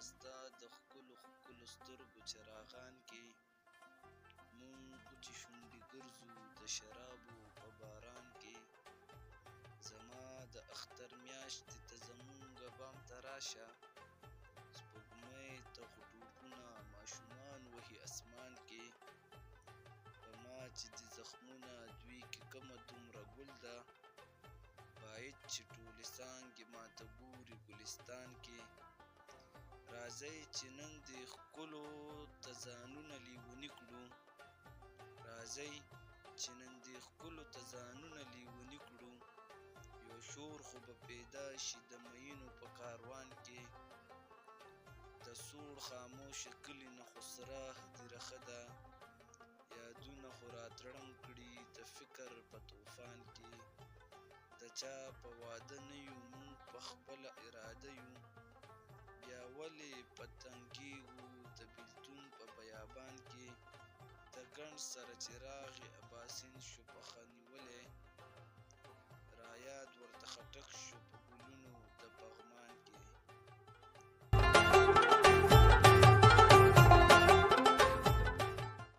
ستا د ښکلو ښکلو سترګو چراغان کې مونږ وچې شونډې ګرځو د شرابو په باران کې زما د اختر میاشتې ته زمونږه بام ته راشه سپوږمۍ ته خو ټوپونه ماشومان وهي اسمان کې په ما چې د زخمونه دوی کې کمه دومره ګل ده باید چې ټولې څانګې ماته ګوري ګلستان کې راځئ چې نن دې ښکلو ته ځانونه لیوني کړو راځئ چې نن دې ښکلو ته ځانونه لیوني کړو یو شور خو به پیدا شي د مینو په کاروان کې د سوړ خاموشه کلي نه خو سره هدیره ښه ده یادونه خو راتړم کړي د فکر په طوفان کې د چا په واده نه یو مونږ په خپله اراده یو بیا ولې په تنګېږو د بېلتون په بیابان کې د ګڼ سره چې راغی اباسین شو په ښه